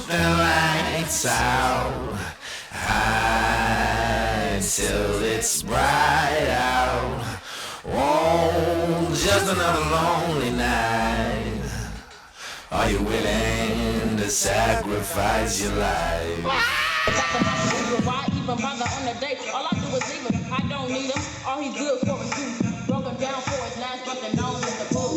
the lights out high till it's bright out. Oh, just another lonely night. Are you willing to sacrifice your life? Why even bother on the date? All I do is leave him. I don't need him. All he's good for is you. Broke him down for his last breath and known as the fool.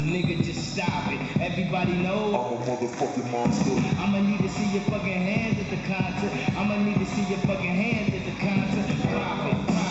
Nigga, just stop it. Everybody knows I'm a motherfucking monster. I'ma need to see your fucking hands at the concert. I'ma need to see your fucking hands at the concert. Drop it.